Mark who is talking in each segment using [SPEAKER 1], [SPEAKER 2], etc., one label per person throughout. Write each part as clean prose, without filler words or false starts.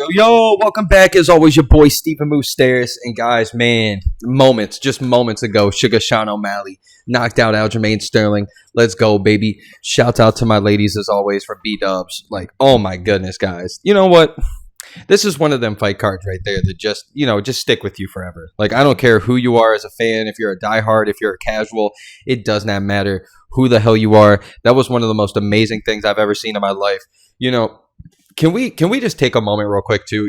[SPEAKER 1] Yo, welcome back. As always, your boy Stephen Moustaris. And guys, man, just moments ago, Sandhagen O'Malley knocked out Aljamain Sterling. Let's go, baby. Shout out to my ladies as always for B-dubs. Like, oh my goodness, guys. You know what? This is one of them fight cards right there that just stick with you forever. Like, I don't care who you are as a fan, if you're a diehard, if you're a casual, it does not matter who the hell you are. That was one of the most amazing things I've ever seen in my life. Can we just take a moment real quick too?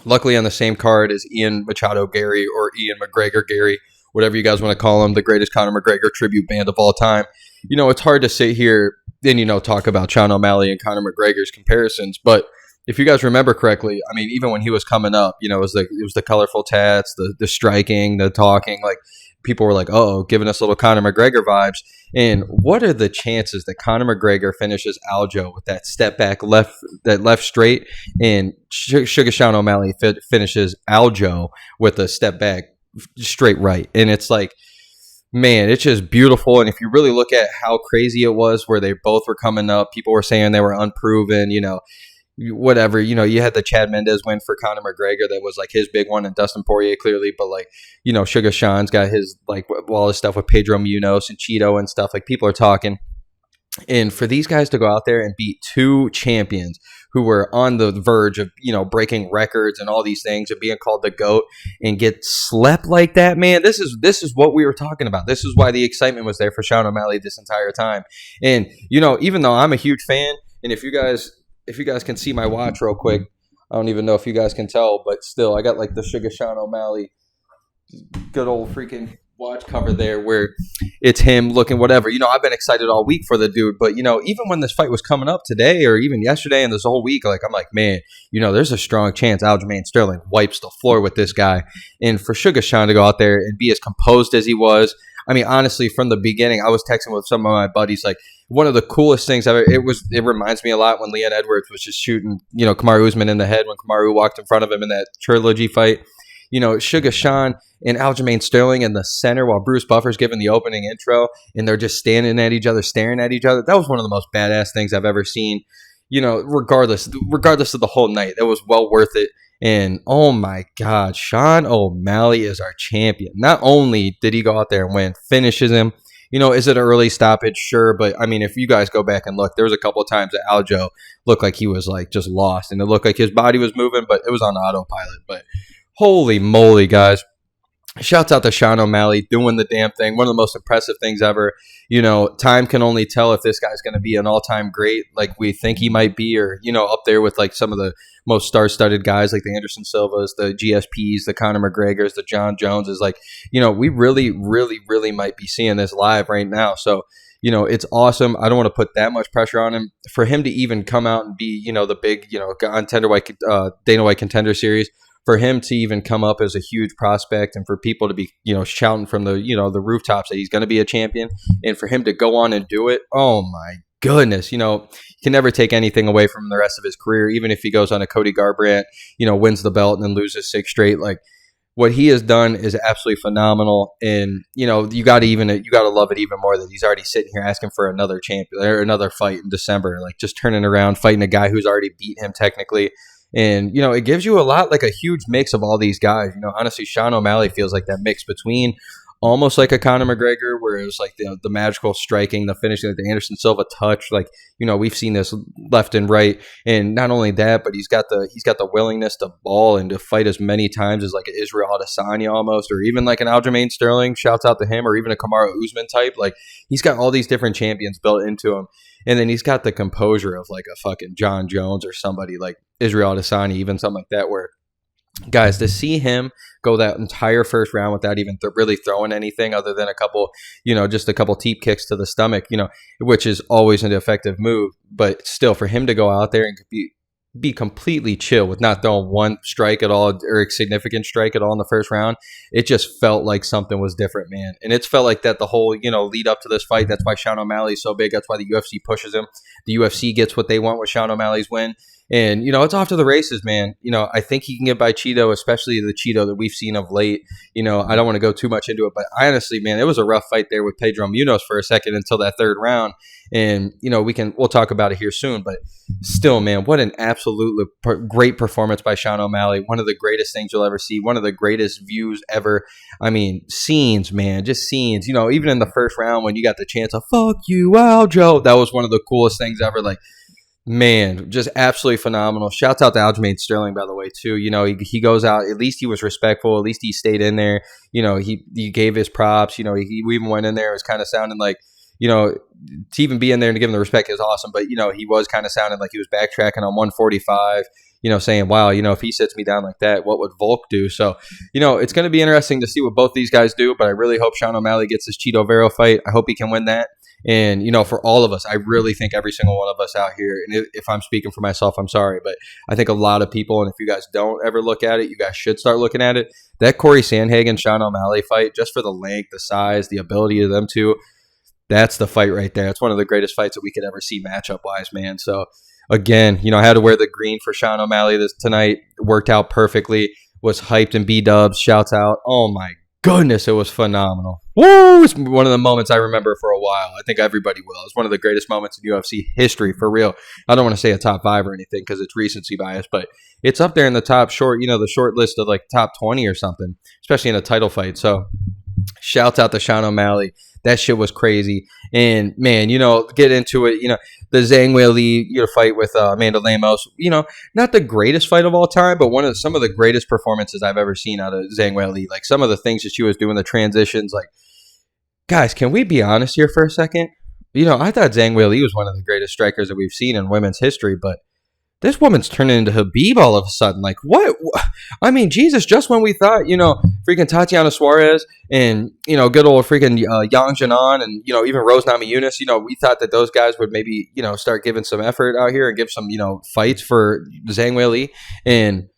[SPEAKER 1] Luckily on the same card as Ian Machado Garry or Ian McGregor Garry, whatever you guys want to call him, the greatest Conor McGregor tribute band of all time. It's hard to sit here and, talk about Sean O'Malley and Conor McGregor's comparisons. But if you guys remember correctly, I mean, even when he was coming up, it was the colorful tats, the striking, the talking, like people were like, oh, giving us little Conor McGregor vibes. And what are the chances that Conor McGregor finishes Aljo with that step back left straight, and Sandhagen O'Malley finishes Aljo with a step back straight right? And it's like, man, it's just beautiful. And if you really look at how crazy it was, where they both were coming up, people were saying they were unproven, whatever, you had the Chad Mendes win for Conor McGregor. That was like his big one, and Dustin Poirier clearly, but like, Sugar Sean's got his, like, all his stuff with Pedro Munhoz and Chito and stuff. Like, people are talking. And for these guys to go out there and beat two champions who were on the verge of, breaking records and all these things and being called the GOAT, and get slept like that, man, this is what we were talking about. This is why the excitement was there for Sean O'Malley this entire time. And, even though I'm a huge fan, and if you guys can see my watch real quick, I don't even know if you guys can tell, but still, I got like the Sandhagen O'Malley good old freaking watch cover there, where it's him looking whatever. I've been excited all week for the dude, but even when this fight was coming up today or even yesterday and this whole week, like, I'm like, man, there's a strong chance Aljamain Sterling wipes the floor with this guy. And for Sandhagen to go out there and be as composed as he was, I mean, honestly, from the beginning, I was texting with some of my buddies, like, one of the coolest things ever. It reminds me a lot when Leon Edwards was just shooting, Kamaru Usman in the head when Kamaru walked in front of him in that trilogy fight. Sandhagen and Aljamain Sterling in the center while Bruce Buffer's giving the opening intro, and they're just standing at each other, staring at each other. That was one of the most badass things I've ever seen. Regardless of the whole night, that was well worth it. And oh my God, Sean O'Malley is our champion. Not only did he go out there and win, finishes him. Is it an early stoppage? Sure. But I mean, if you guys go back and look, there was a couple of times that Aljo looked like he was like just lost, and it looked like his body was moving, but it was on autopilot. But holy moly, guys. Shouts out to Sean O'Malley doing the damn thing. One of the most impressive things ever. Time can only tell if this guy's going to be an all-time great like we think he might be, or, up there with like some of the most star-studded guys like the Anderson Silvas, the GSPs, the Conor McGregors, the John Joneses. Like, we really, really, really might be seeing this live right now. So, it's awesome. I don't want to put that much pressure on him. For him to even come out and be, the big, on Dana White Contender Series, for him to even come up as a huge prospect, and for people to be, shouting from the, the rooftops that he's going to be a champion, and for him to go on and do it, oh my goodness, you can never take anything away from the rest of his career, even if he goes on a Cody Garbrandt, wins the belt and then loses 6 straight. Like, what he has done is absolutely phenomenal. And, you got to love it even more that he's already sitting here asking for another champion or another fight in December, like just turning around, fighting a guy who's already beat him technically. And, it gives you a lot, like a huge mix of all these guys. Honestly, Sean O'Malley feels like that mix between almost like a Conor McGregor, where it was like the magical striking, the finishing, like the Anderson Silva touch. Like, we've seen this left and right. And not only that, but he's got the willingness to ball and to fight as many times as like an Israel Adesanya almost, or even like an Aljamain Sterling, shouts out to him, or even a Kamaru Usman type. Like, he's got all these different champions built into him. And then he's got the composure of like a fucking John Jones or somebody like Israel Adesanya, even something like that, where, guys, to see him go that entire first round without even really throwing anything other than a couple, just a couple teep kicks to the stomach, which is always an effective move. But still, for him to go out there and be completely chill with not throwing one strike at all or a significant strike at all in the first round, it just felt like something was different, man. And it's felt like that the whole, lead up to this fight. That's why Sean O'Malley is so big. That's why the UFC pushes him. The UFC gets what they want with Sean O'Malley's win. And, it's off to the races, man. I think he can get by Chito, especially the Chito that we've seen of late. I don't want to go too much into it, but honestly, man, it was a rough fight there with Pedro Munhoz for a second until that third round. And, we'll talk about it here soon, but still, man, what an absolute great performance by Sean O'Malley. One of the greatest things you'll ever see. One of the greatest views ever. I mean, scenes, man, just scenes. Even in the first round when you got the chance of "fuck you, Aljo," that was one of the coolest things ever. Like, man, just absolutely phenomenal. Shouts out to Aljamain Sterling, by the way, too. He goes out. At least he was respectful. At least he stayed in there. He gave his props. We even went in there. It was kind of sounding like, to even be in there and to give him the respect is awesome. But, he was kind of sounding like he was backtracking on 145, saying, wow, if he sits me down like that, what would Volk do? So, it's going to be interesting to see what both these guys do. But I really hope Sean O'Malley gets this Chito Vera fight. I hope he can win that. And, for all of us, I really think every single one of us out here, and if I'm speaking for myself, I'm sorry, but I think a lot of people, and if you guys don't ever look at it, you guys should start looking at it. That Corey Sandhagen, Sean O'Malley fight, just for the length, the size, the ability of them two, that's the fight right there. It's one of the greatest fights that we could ever see matchup-wise, man. So, again, I had to wear the green for Sean O'Malley tonight. It worked out perfectly. Was hyped in B-dubs. Shouts out. Oh, my goodness, it was phenomenal. Woo! It's one of the moments I remember for a while. I think everybody will. It's one of the greatest moments in UFC history, for real. I don't want to say a top 5 or anything because it's recency bias, but it's up there in the top short, the short list of like top 20 or something, especially in a title fight. So, shouts out to Sean O'Malley. That shit was crazy. And, man, get into it. The Zhang Weili fight with Amanda Lemos, not the greatest fight of all time, but some of the greatest performances I've ever seen out of Zhang Weili. Like, some of the things that she was doing, the transitions. Like, guys, can we be honest here for a second? I thought Zhang Weili was one of the greatest strikers that we've seen in women's history, but this woman's turning into KHABIB all of a sudden. Like, what? I mean, Jesus, just when we thought, freaking Tatiana Suarez and, good old freaking Yang Jinan and, even Rose Namajunas, we thought that those guys would maybe, start giving some effort out here and give some, fights for Zhang Weili. And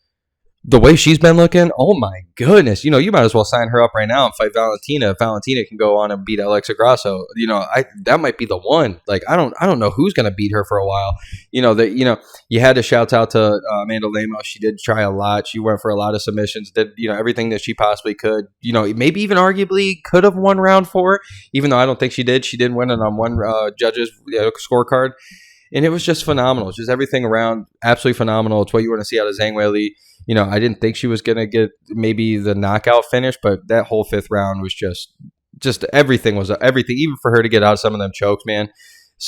[SPEAKER 1] the way she's been looking, oh my goodness. You might as well sign her up right now and fight Valentina. If Valentina can go on and beat Alexa Grasso, that might be the one. Like, I don't know who's going to beat her for a while. You had to shout out to Amanda Lemos. She did try a lot. She went for a lot of submissions, did, everything that she possibly could. Maybe even arguably could have won round 4, even though I don't think she did. She did win it on one judge's scorecard. And it was just phenomenal. Just everything around, absolutely phenomenal. It's what you want to see out of Zhang Weili. I didn't think she was going to get maybe the knockout finish, but that whole 5th round was just everything was everything. Even for her to get out of some of them chokes, man.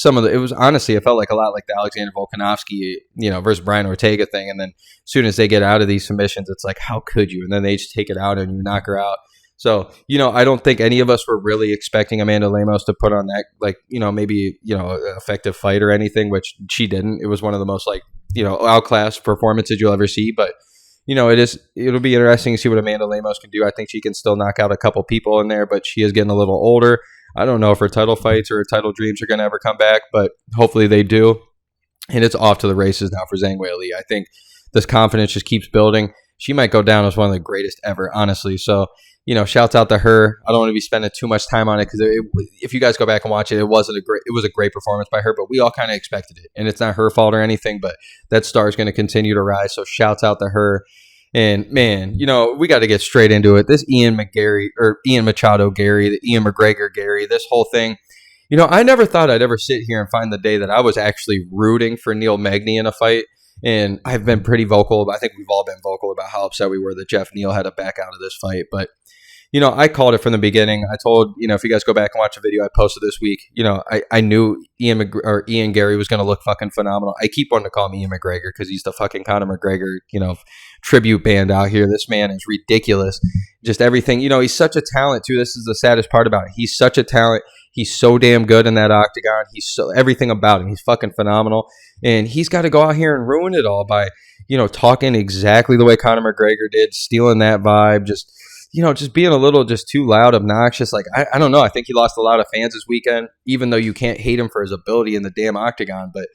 [SPEAKER 1] It was honestly, it felt like a lot like the Alexander Volkanovski, versus Brian Ortega thing. And then as soon as they get out of these submissions, it's like, how could you? And then they just take it out and you knock her out. So, I don't think any of us were really expecting Amanda Lemos to put on that, like, maybe, effective fight or anything, which she didn't. It was one of the most, like, outclassed performances you'll ever see. But, it'll be interesting to see what Amanda Lemos can do. I think she can still knock out a couple people in there, but she is getting a little older. I don't know if her title fights or her title dreams are going to ever come back, but hopefully they do. And it's off to the races now for Zhang Weili. I think this confidence just keeps building. She might go down as one of the greatest ever, honestly. So, shouts out to her. I don't want to be spending too much time on it because if you guys go back and watch it, it was a great performance by her, but we all kind of expected it. And it's not her fault or anything, but that star is going to continue to rise. So shouts out to her. And, man, we got to get straight into it. This Ian Machado Garry, the Ian McGregor Garry, this whole thing. I never thought I'd ever sit here and find the day that I was actually rooting for Neil Magny in a fight. And I've been pretty vocal. I think we've all been vocal about how upset we were that Jeff Neal had to back out of this fight. But, I called it from the beginning. I told, if you guys go back and watch the video I posted this week, I knew Ian Garry was going to look fucking phenomenal. I keep wanting to call him Ian McGregor because he's the fucking Conor McGregor, tribute band out here. This man is ridiculous. Just everything. He's such a talent, too. This is the saddest part about it. He's such a talent. He's so damn good in that octagon. Everything about him. He's fucking phenomenal. And he's got to go out here and ruin it all by, talking exactly the way Conor McGregor did, stealing that vibe, just being a little just too loud, obnoxious. Like, I don't know. I think he lost a lot of fans this weekend, even though you can't hate him for his ability in the damn octagon. But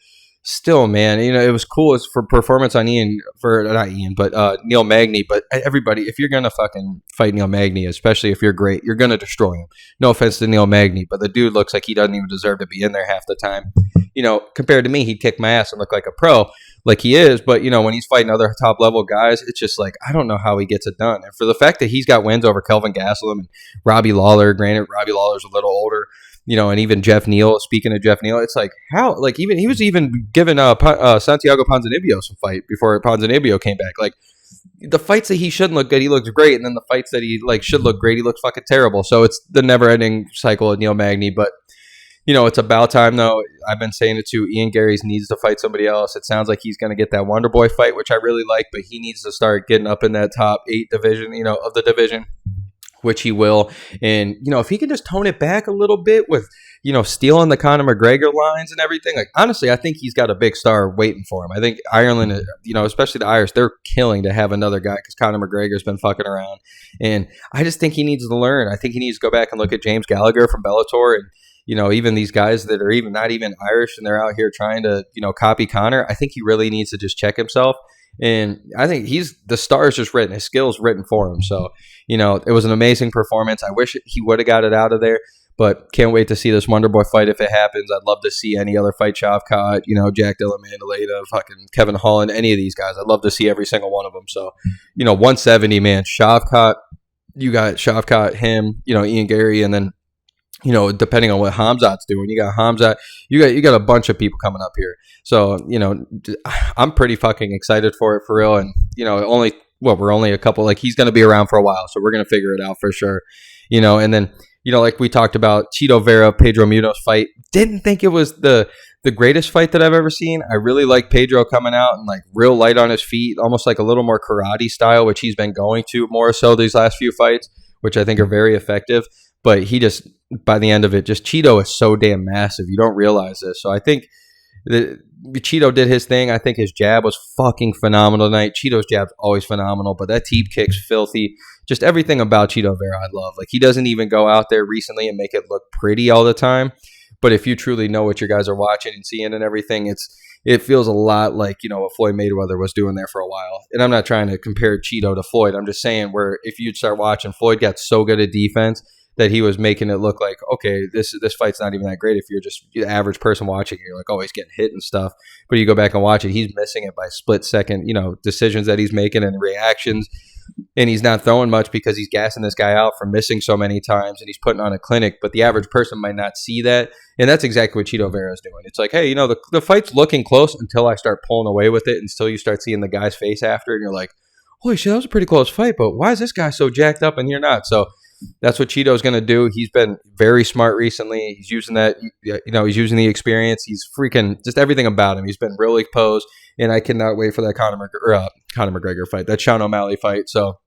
[SPEAKER 1] still, man, it was cool. It's for performance on Neil Magny. But everybody, if you're going to fucking fight Neil Magny, especially if you're great, you're going to destroy him. No offense to Neil Magny, but the dude looks like he doesn't even deserve to be in there half the time. Compared to me, he'd kick my ass and look like a pro. like he is. But, when he's fighting other top-level guys, it's just like, I don't know how he gets it done. And for the fact that he's got wins over Kelvin Gastelum and Robbie Lawler, granted, Robbie Lawler's a little older, and even Jeff Neal, speaking of Jeff Neal, it's like, how, like, even he was even giving Santiago Ponzinibbio some fight before Ponzinibbio came back. Like, the fights that he shouldn't look good, he looks great, and then the fights that he, like, should look great, he looks fucking terrible. So it's the never-ending cycle of Neil Magny, but it's about time, though. I've been saying it too. Ian Garry's needs to fight somebody else. It sounds like he's going to get that Wonder Boy fight, which I really like, but he needs to start getting up in that top 8 division, of the division, which he will. And, if he can just tone it back a little bit with, stealing the Conor McGregor lines and everything, like, honestly, I think he's got a big star waiting for him. I think Ireland, especially the Irish, they're killing to have another guy because Conor McGregor's been fucking around. And I just think he needs to learn. I think he needs to go back and look at James Gallagher from Bellator and, even these guys that are even not even Irish and they're out here trying to, copy Conor. I think he really needs to just check himself. And I think the star is just written. His skill's written for him. So, it was an amazing performance. I wish he would have got it out of there, but can't wait to see this Wonder Boy fight if it happens. I'd love to see any other fight, Shavkat, Jack Della Mandaleta, fucking Kevin Holland, any of these guys. I'd love to see every single one of them. So, 170, man, Shavkat, you got Shavkat, him, Ian Garry, and then, depending on what Hamzat's doing, you got Hamzat, you got a bunch of people coming up here. So, I'm pretty fucking excited for it, for real. And, we're only a couple, like, he's going to be around for a while, so we're going to figure it out for sure. And then, like we talked about, Chito Vera, Pedro Munoz fight. Didn't think it was the greatest fight that I've ever seen. I really like Pedro coming out and, like, real light on his feet, almost like a little more karate style, which he's been going to more so these last few fights, which I think are very effective. But he just, by the end of it, just Chito is so damn massive. You don't realize this. So I think Chito did his thing. I think his jab was fucking phenomenal tonight. Chito's jab's always phenomenal, but that teep kick's filthy. Just everything about Chito Vera I love. Like, he doesn't even go out there recently and make it look pretty all the time. But if you truly know what your guys are watching and seeing and everything, it feels a lot like, what Floyd Mayweather was doing there for a while. And I'm not trying to compare Chito to Floyd. I'm just saying where if you'd start watching, Floyd got so good at defense that he was making it look like, okay, this fight's not even that great if you're just the average person watching it. You're like, oh, he's getting hit and stuff. But you go back and watch it, he's missing it by split second, decisions that he's making and reactions. And he's not throwing much because he's gassing this guy out for missing so many times and he's putting on a clinic. But the average person might not see that. And that's exactly what Chito Vera is doing. It's like, hey, the fight's looking close until I start pulling away with it, until you start seeing the guy's face after. And you're like, holy shit, that was a pretty close fight. But why is this guy so jacked up and you're not? So that's what Chito's going to do. He's been very smart recently. He's using that, he's using the experience. He's freaking just everything about him. He's been really posed, and I cannot wait for that Conor McGregor fight, that Sean O'Malley fight. So,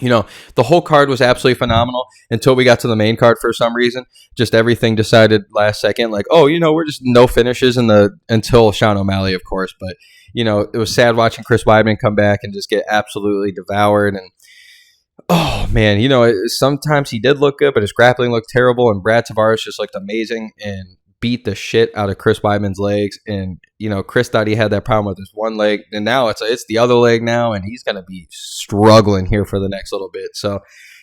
[SPEAKER 1] the whole card was absolutely phenomenal until we got to the main card for some reason. Just everything decided last second, like, oh, we're just no finishes until Sean O'Malley, of course. But, it was sad watching Chris Weidman come back and just get absolutely devoured. And oh, man, sometimes he did look good, but his grappling looked terrible, and Brad Tavares just looked amazing and beat the shit out of Chris Weidman's legs. And, Chris thought he had that problem with his one leg, and now it's the other leg now, and he's going to be struggling here for the next little bit. So,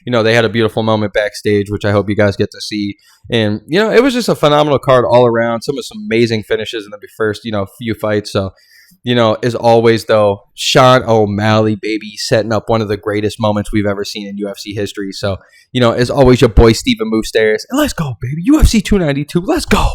[SPEAKER 1] they had a beautiful moment backstage, which I hope you guys get to see. And, it was just a phenomenal card all around. Some amazing finishes in the first, few fights. So, as always, though, Sean O'Malley, baby, setting up one of the greatest moments we've ever seen in UFC history. So, as always, your boy, Stephen Moustaris. And let's go, baby. UFC 292. Let's go.